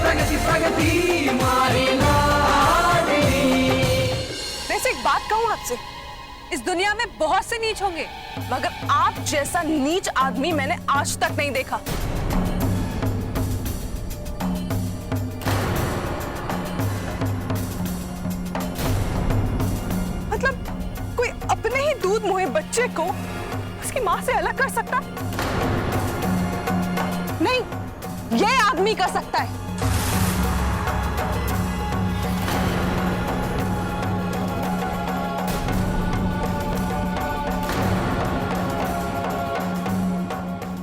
प्रगति प्रगति मारी लाडली। वैसे एक बात कहूं आपसे, इस दुनिया में बहुत से नीच होंगे, मगर आप जैसा नीच आदमी मैंने आज तक नहीं देखा। मतलब कोई अपने ही दूध मुहे बच्चे को उसकी मां से अलग कर सकता? नहीं, ये आदमी कर सकता है।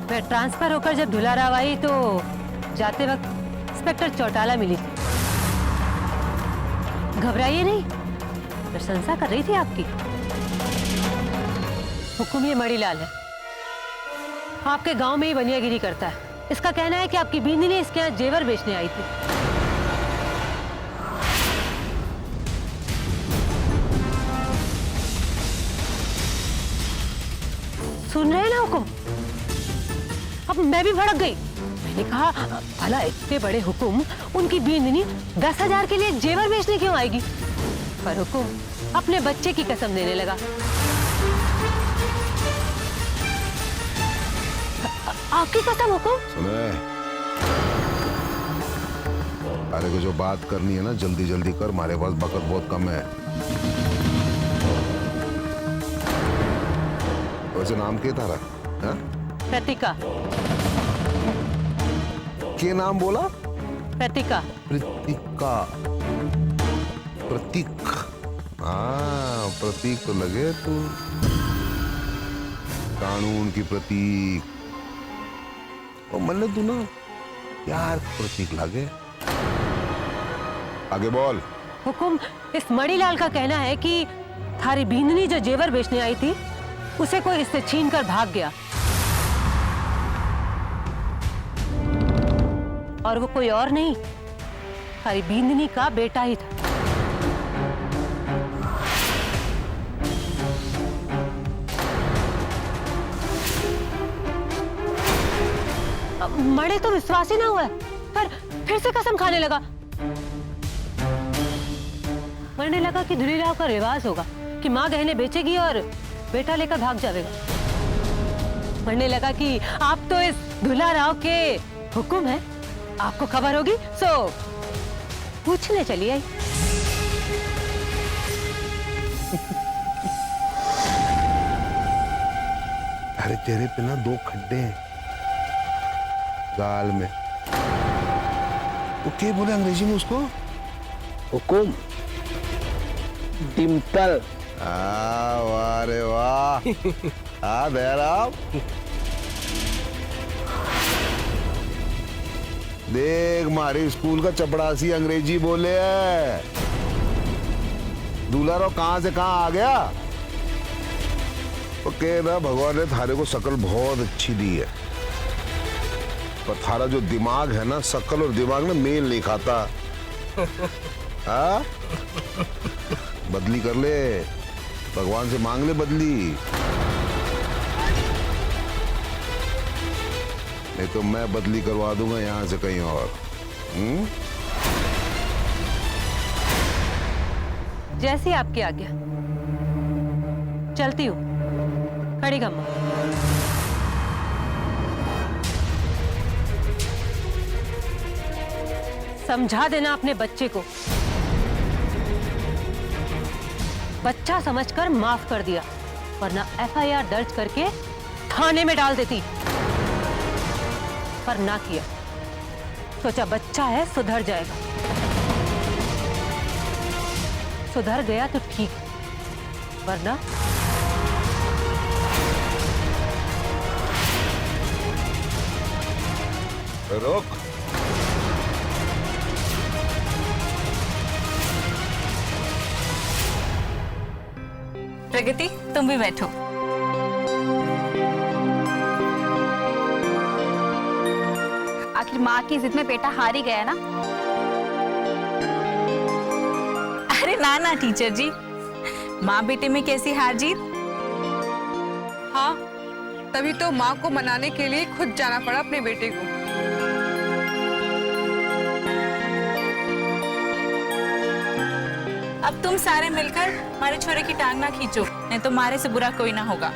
मैं ट्रांसफर होकर जब धुलाराव आई तो जाते वक्त इंस्पेक्टर चौटाला मिली थी। घबराइए नहीं, प्रशंसा कर रही थी आपकी। हुकुम ये मणिलाल है, आपके गांव में ही बनियागिरी करता है। इसका कहना है कि आपकी बींदी ने इसके यहाँ जेवर बेचने आई थी। सुन रहे हैं ना हुकुम? अब मैं भी भड़क गई। मैंने कहा भला इतने बड़े हुकुम उनकी बींदनी 10,000 के लिए जेवर बेचने क्यों आएगी? पर हुकुम अपने बच्चे की कसम देने लगा। आपकी कसम हुकुम? सुने, अरे को जो बात करनी है ना जल्दी जल्दी कर, हमारे पास वक्त बहुत कम है। वैसे नाम क्या तारा? प्रतिका। क्या नाम बोला? प्रतिका। प्रतिका। प्रतीक। हाँ, प्रतीक तो लगे तू, कानून की प्रतीक। और मल्ले तू ना यार प्रतीक लगे। आगे बोल। हुकुम इस मणिलाल का कहना है कि थारी बींदनी जो जेवर बेचने आई थी उसे कोई इससे छीन कर भाग गया, और वो कोई और नहीं, थारी बींदनी का बेटा ही था। मणे तो विश्वास ही ना हुआ, पर फिर से कसम खाने लगा। मरने लगा कि धुलीराव का रिवाज होगा कि माँ गहने बेचेगी और बेटा लेकर भाग जाएगा। मरने लगा कि आप तो इस धुलाराव के हुकुम है, आपको खबर होगी, सो पूछने चली आई। अरे तेरे पे ना 2 खड्डे हैं गाल में। तो क्या बोले अंग्रेजी में उसको? हुकुम डिम्पल। वाह रे वाह। दयाराम देख, हमारे स्कूल का चपड़ासी अंग्रेजी बोले है। दुलाराव कहां से कहां आ गया? तो कह ना भगवान ने थारे को शकल बहुत अच्छी दी है, पर थारा जो दिमाग है ना, शकल और दिमाग ना मेल नहीं खाता। हाँ, बदली कर ले, भगवान से मांग ले बदली, नहीं तो मैं बदली करवा दूंगा यहां से कहीं और। जैसी आपकी आज्ञा। चलती हूँ। खड़ी खम्मा। समझा देना अपने बच्चे को। बच्चा समझकर माफ कर दिया, वरना FIR दर्ज करके थाने में डाल देती, पर ना किया। सोचा बच्चा है, सुधर जाएगा। सुधर गया तो ठीक, वरना रोक। प्रगति, तुम भी बैठो। आखिर माँ की जिद में बेटा हार ही गया ना। अरे ना ना टीचर जी, माँ बेटे में कैसी हार जीत। हाँ, तभी तो माँ को मनाने के लिए खुद जाना पड़ा अपने बेटे को। अब तुम सारे मिलकर हमारे छोरे की टांग ना खींचो, नहीं तो मारे से बुरा कोई ना होगा।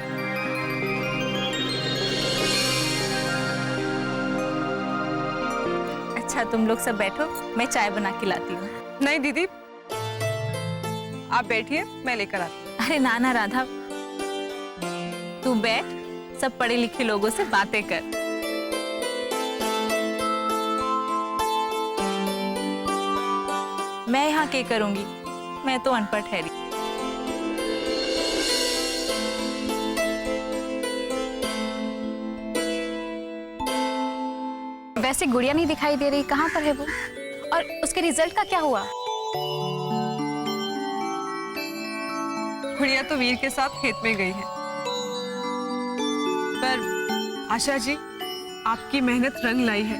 अच्छा तुम लोग सब बैठो, मैं चाय बना के लाती हूँ। नहीं दीदी, आप बैठिए, मैं लेकर आती हूँ। अरे ना ना राधा, तू बैठ, सब पढ़े लिखे लोगों से बातें कर। मैं यहाँ क्या करूंगी, मैं तो अनपढ़ ठहरी। वैसे गुड़िया नहीं दिखाई दे रही, कहाँ पर है वो? और उसके रिजल्ट का क्या हुआ? गुड़िया तो वीर के साथ खेत में गई है। पर आशा जी, आपकी मेहनत रंग लाई है।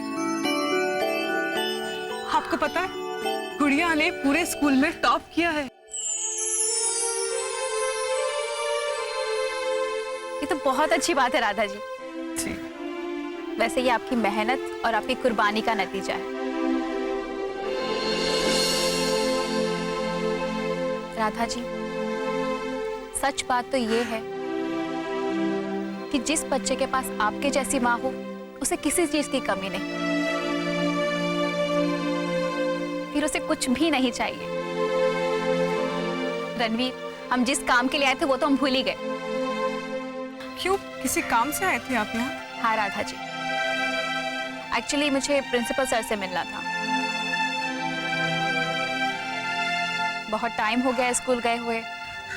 आपको पता है, गुड़िया ने पूरे स्कूल में टॉप किया है। ये तो बहुत अच्छी बात है राधा जी। जी। वैसे ये आपकी मेहनत और आपकी कुर्बानी का नतीजा है। राधा जी, सच बात तो ये है कि जिस बच्चे के पास आपके जैसी माँ हो, उसे किसी चीज की कमी नहीं, फिर उसे कुछ भी नहीं चाहिए। रणवीर, हम जिस काम के लिए आए थे वो तो हम भूल ही गए। क्यों, किसी काम से आए थे आप यहाँ? हाँ राधा जी, एक्चुअली मुझे प्रिंसिपल सर से मिलना था। बहुत टाइम हो गया स्कूल गए हुए।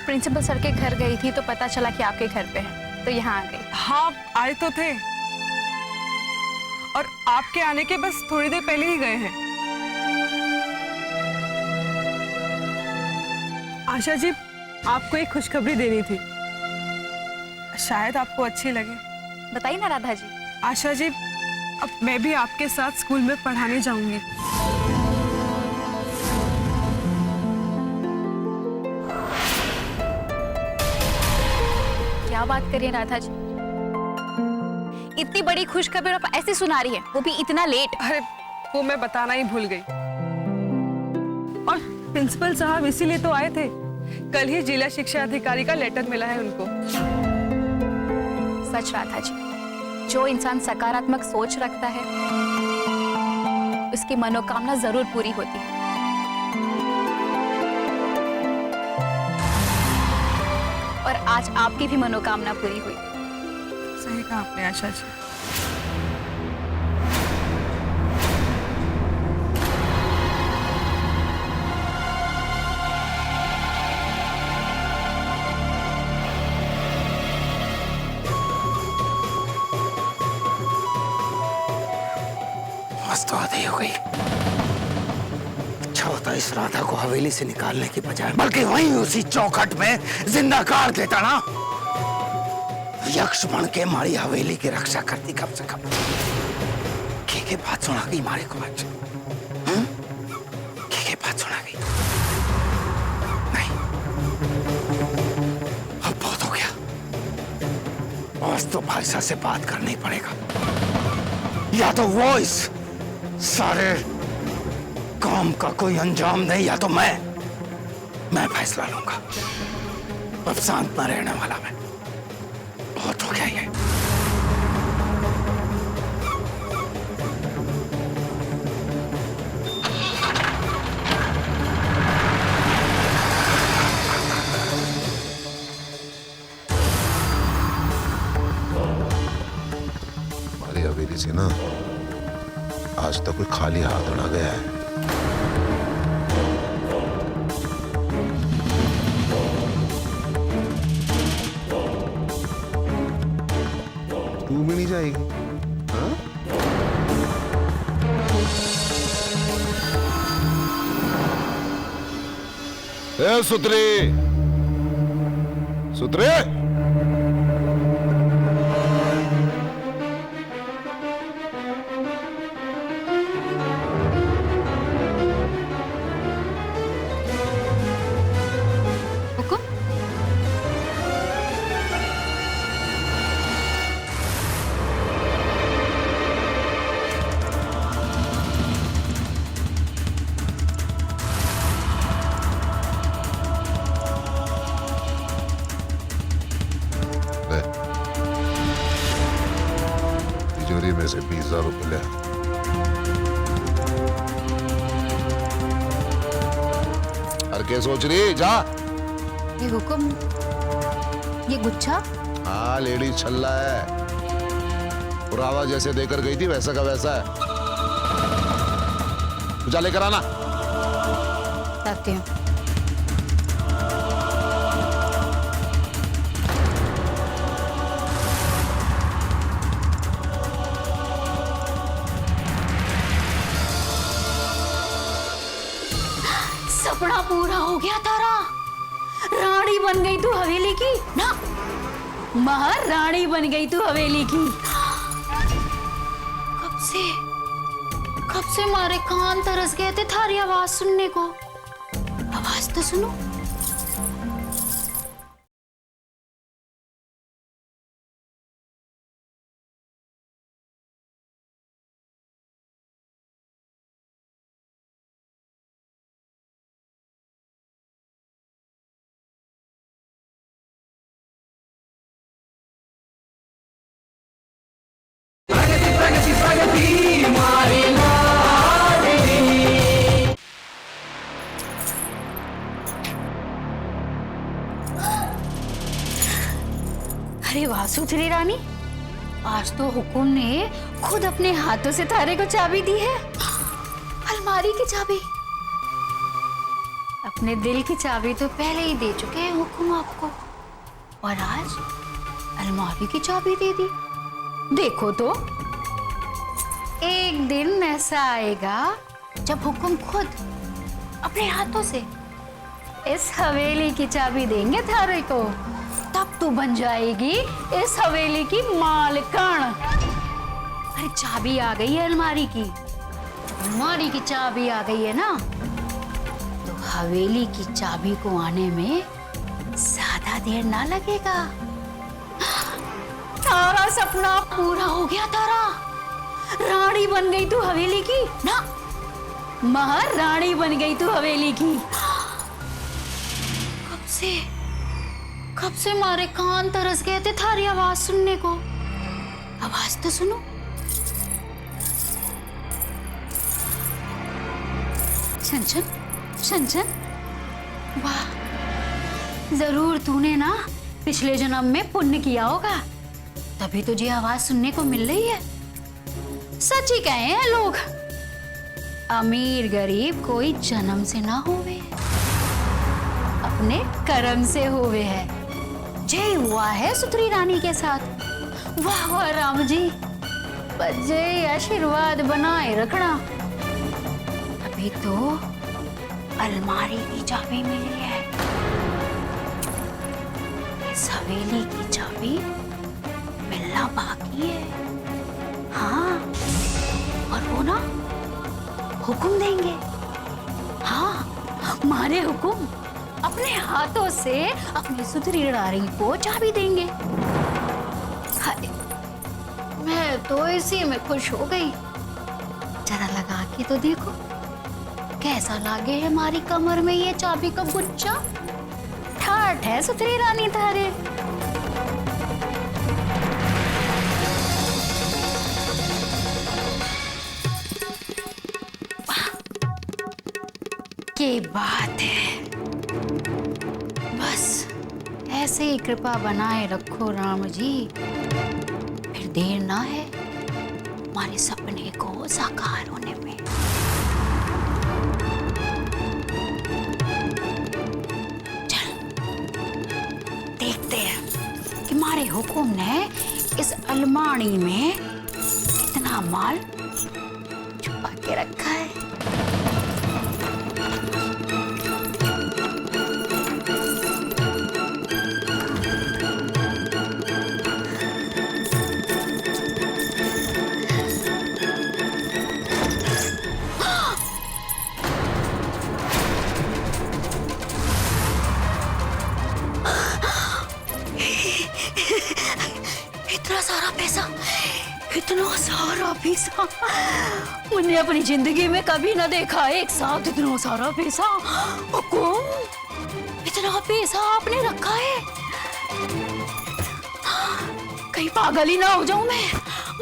प्रिंसिपल सर के घर गई थी तो पता चला कि आपके घर पे हैं, तो यहाँ आ गई। हाँ, आए तो थे, और आपके आने के बस थोड़ी देर पहले ही गए हैं। आशा जी, आपको एक खुशखबरी देनी थी, शायद आपको अच्छी लगे। बताइए ना राधा जी। आशा जी, अब मैं भी आपके साथ स्कूल में पढ़ाने जाऊंगी। क्या बात करिए राधा जी, इतनी बड़ी खुशखबरी आप ऐसे सुना रही है, वो भी इतना लेट। अरे वो मैं बताना ही भूल गई। और प्रिंसिपल साहब इसीलिए तो आए थे, कल ही जिला शिक्षा अधिकारी का लेटर मिला है उनको। सच राधा जी, जो इंसान सकारात्मक सोच रखता है उसकी मनोकामना जरूर पूरी होती है। और आज आपकी भी मनोकामना पूरी हुई। सही कहा आपने आशा जी। बस तो आधी हो गई। अच्छा होता इस राधा को हवेली से निकालने की बजाय बल्कि वहीं उसी चौखट में जिंदा काट देता ना। यक्ष बन के हमारी हवेली की रक्षा करती कम से कम। के बात सुना गई हमारे को आज? के बात सुना गई? नहीं, अब बहुत हो गया। आज तो भाईसा से बात करना ही पड़ेगा। या तो वो इस सारे काम का कोई अंजाम दे, या तो मैं फैसला लूंगा। अब शांत न रहने वाला मैं। बहुत हो गया ये। हमारी हवेली से ना आज तक कोई खाली हाथ ना गया है। तू भी नहीं जाएगी? हाँ? ए सुतरे, सुतरे, में से 20,000 रुपए ले। अरे क्या सोच रही, जा। ये हुक्म, ये गुच्छा। हाँ, लेडीज छल्ला है। पुरावा जैसे देकर गई थी वैसा का वैसा है। जा लेकर आना। रखती हूँ। सपना पूरा हो गया तारा, रानी बन गई तू हवेली की ना, महारानी बन गई तू हवेली की। कब से मारे कान तरस गए थे थारी आवाज सुनने को। आवाज तो सुनो। प्रगति प्रगति प्रगति मारी लाडली। अरे वाह सुथरी रानी, आज तो हुकुम ने खुद अपने हाथों से थारे को चाबी दी है। अलमारी की चाबी। अपने दिल की चाबी तो पहले ही दे चुके हैं हुकुम आपको, और आज अलमारी की चाबी दे दी। देखो तो एक दिन ऐसा आएगा जब हुकुम खुद अपने हाथों से इस हवेली की चाबी देंगे थारे को, तब तू बन जाएगी इस हवेली की मालकन। अरे चाबी आ गई है अलमारी की, अलमारी की चाबी आ गई है ना, तो हवेली की चाबी को आने में ज्यादा देर ना लगेगा। तारा सपना पूरा हो गया तारा, रानी बन गई तू हवेली की ना, महारानी बन गई तू हवेली की। कब से मारे कान तरस गए थे थारी आवाज सुनने को। आवाज तो सुनो। छन छन, वाह, जरूर तूने ना पिछले जन्म में पुण्य किया होगा, तभी तुझे आवाज सुनने को मिल रही है। सच ही कहे हैं लोग, अमीर गरीब कोई जन्म से ना होवे, अपने कर्म से होवे है। जय हुआ है सुथरी रानी के साथ। वाह वाह राम जी, बस जय आशीर्वाद बनाए रखना। अभी तो अलमारी की चाबी मिली है, इस हवेली की चाबी मिलना बाकी है। हाँ, और वो ना हुक्म देंगे। हाँ, मारे हुक्म अपने हाथों से अपनी सुथरी रानी को चाबी देंगे। हाय, मैं तो इसी में खुश हो गई। जरा लगा के तो देखो कैसा लागे है हमारी कमर में ये चाबी का गुच्छा। ठाठ है सुथरी रानी थारे। के बात है, बस ऐसे ही कृपा बनाए रखो राम जी, फिर देर ना है हमारे सपने को साकार होने में। चल देखते हैं कि हमारे हुक्म ने इस अलमारी में कितना माल छुपा के रखा है। इतना सारा पैसा मैंने अपनी जिंदगी में कभी ना देखा। एक साथ इतना सारा पैसा। हुकुम, इतना पैसा आपने रखा है? कहीं पागल ही ना हो जाऊं मैं।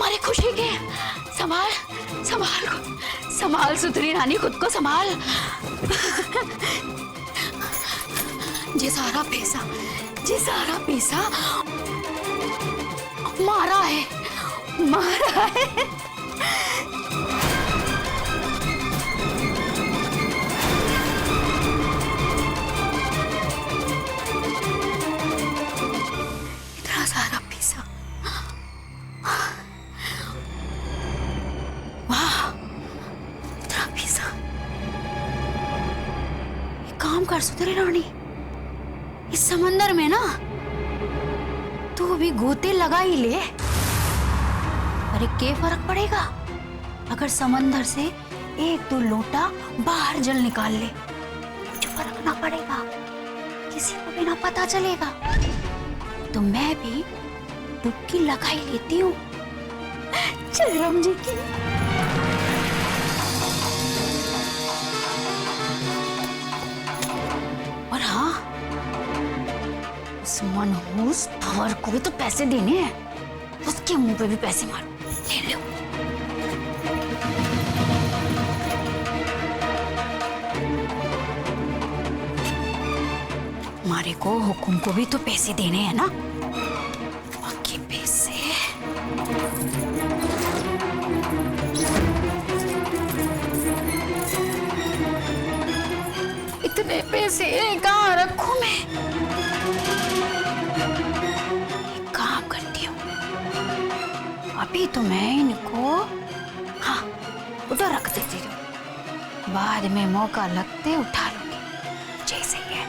हमारी खुशी के। संभाल संभाल संभाल सुथरी रानी, खुद को संभाल। ये सारा पैसा मारा है। इतना सारा पैसा, वाह, इतना पैसा। एक काम कर सुथरी रानी, इस समंदर में ना तू भी गोते लगा ही ले। अरे क्या फर्क पड़ेगा अगर समंदर से 1-2 लोटा बाहर जल निकाल ले? कुछ फर्क ना पड़ेगा, किसी को भी ना पता चलेगा। तो मैं भी डुबकी लगा ही लेती हूँ जयराम जी की। और हाँ, उस मनहूस भंवर को भी तो पैसे देने हैं, उसके मुंह पे भी पैसे मारो। ले लो। हमारे को हुकुम को भी तो पैसे देने हैं ना, बाकी पैसे। इतने पैसे कहाँ रखूं मैं? एक काम करती हूँ, अभी तो मैं इनको हाँ उधर रख देती हूँ, बाद में मौका लगते उठा लूंगी, जैसे ही है।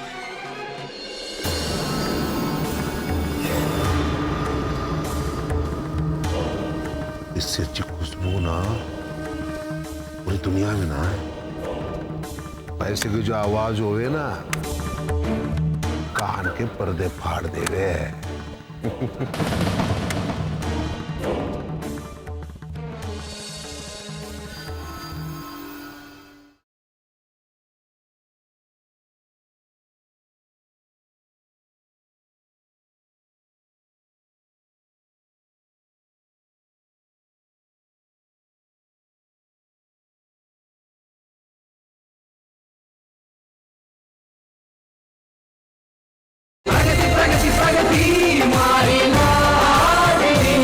इससे अच्छी खुशबू ना पूरी दुनिया में ना है। पैसे की जो आवाज होवे ना, कान के पर्दे फाड़ देवे। प्रगति मारी लाडली।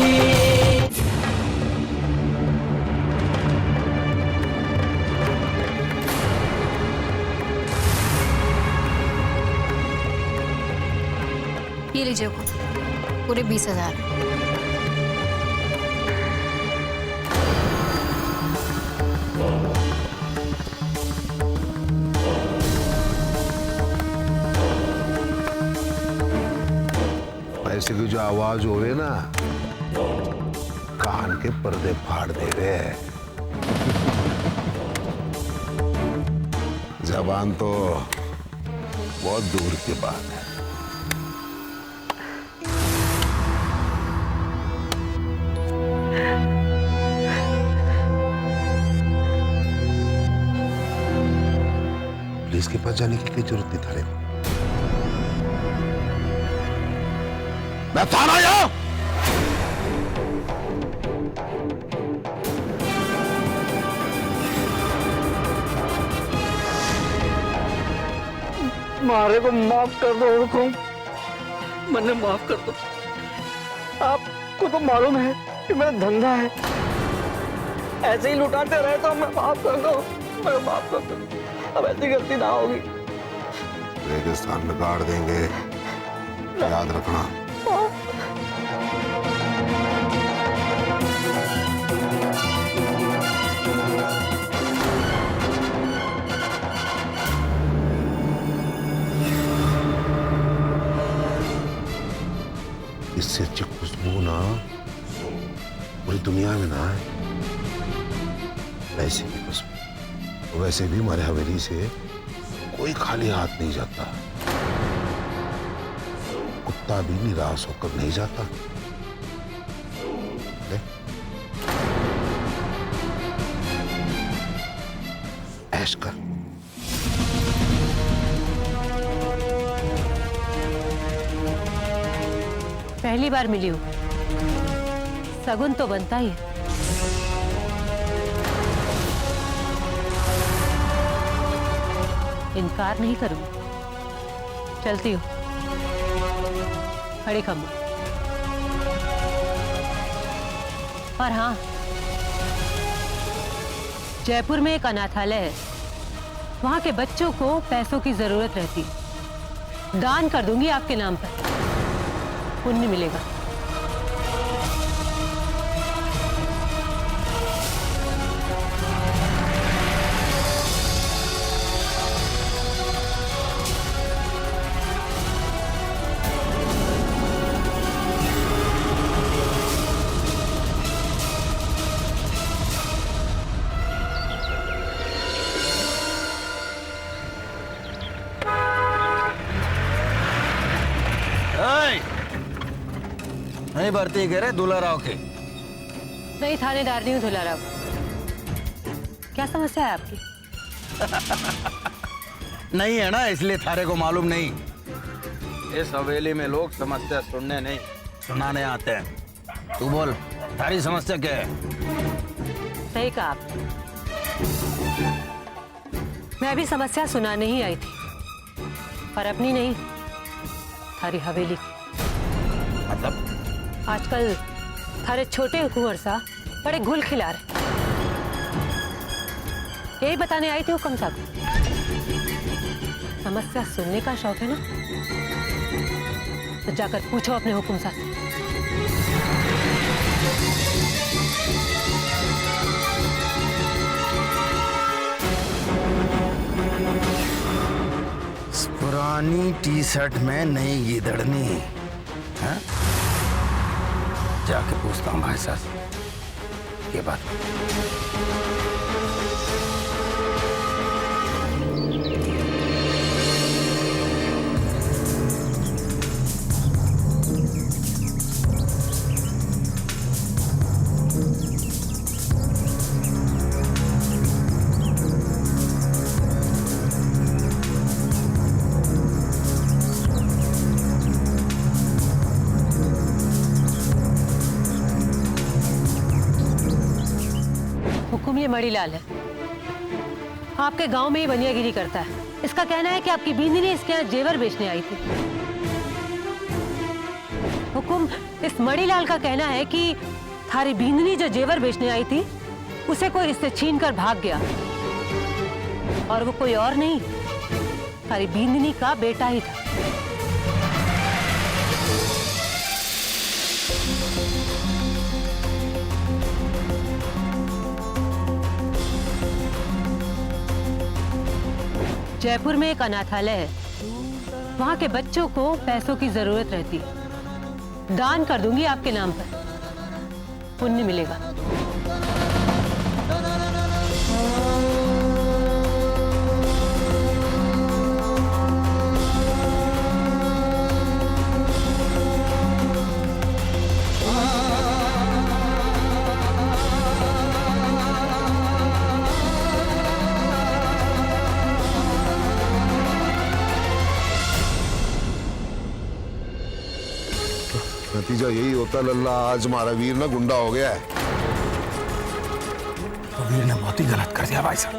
ये लीजिए पूरे 20,000। पैसे की जो आवाज होवे ना, कान के पर्दे फाड़ देवे। जबान तो बहुत दूर की बात है। पुलिस के पास जाने की कोई जरूरत नहीं था रे। मैं थाना आया। मारे को माफ कर दो हुकुम, मैंने माफ कर दो। आपको तो मालूम है कि मेरा धंधा है, ऐसे ही लुटाते रहे तो मैं माफ कर दो, मैं माफ कर दो। अब ऐसी गलती ना होगी। रेगिस्तान में गाड़ देंगे, याद रखना। इससे अच्छी खुशबू ना पूरी दुनिया में ना है। वैसे की खुशबू, वैसे भी हमारे हवेली से कोई खाली हाथ नहीं जाता, कुत्ता भी निराश होकर नहीं जाता। ले। ऐश कर। पहली बार मिली हूँ, शगुन तो बनता ही है। इनकार नहीं करूंगी, चलती हूँ। खड़ी खम्मा। और हाँ, जयपुर में एक अनाथालय है, वहां के बच्चों को पैसों की जरूरत रहती है। दान कर दूंगी आपके नाम पर, पुण्य मिलेगा। नहीं भर्ती कह रहे दुलाराव के? नहीं, थानेदार नहीं हूँ दुलाराव। क्या समस्या है आपकी? नहीं है ना, इसलिए थारे को मालूम नहीं। इस हवेली में लोग समस्या सुनने नहीं, सुनाने आते हैं। तू बोल, थारी समस्या क्या है? सही कहा आप। मैं भी समस्या सुनाने ही आई थी, पर अपनी नहीं, थारी हवेली की। मतलब? आजकल थारे छोटे कुंवर सा बड़े घुल खिला रहे। यही बताने आई थी हुक्म साहब। समस्या सुनने का शौक है ना, तो जाकर पूछो अपने हुक्म साहब से। पुरानी टी शर्ट में नई गिदड़नी है? जाके पूछता हूँ भाई साहब ये बात। हुकुम ये मणिलाल है, आपके गांव में ही बनियागिरी करता है। इसका कहना है कि आपकी बींदनी इसके यहाँ जेवर बेचने आई थी। हुकुम, इस मणिलाल का कहना है कि थारी बींदनी जो जेवर बेचने आई थी, उसे कोई इससे छीनकर भाग गया, और वो कोई और नहीं, थारी बींदनी का बेटा ही था। जयपुर में एक अनाथालय है, वहां के बच्चों को पैसों की जरूरत रहती है। दान कर दूंगी आपके नाम पर, पुण्य मिलेगा। नतीजा यही होता लल्ला, आज हमारा वीर ना गुंडा हो गया है। तो वीर ने बहुत ही गलत कर दिया भाई साहब।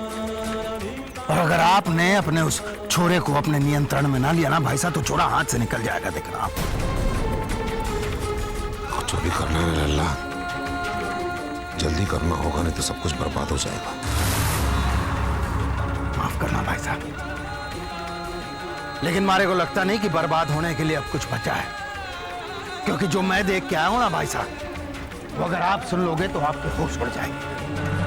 और अगर आपने अपने उस छोरे को अपने नियंत्रण में ना लिया ना भाई साहब, तो छोरा हाथ से निकल जाएगा, देखना आप। जो भी करना है लल्ला, जल्दी करना होगा, नहीं तो सब कुछ बर्बाद हो जाएगा। माफ करना भाई साहब, लेकिन मारे को लगता नहीं कि बर्बाद होने के लिए अब कुछ बचा है, क्योंकि जो मैं देख के आया हूं ना भाई साहब, वो अगर आप सुन लोगे तो आपके होश उड़ जाएंगे।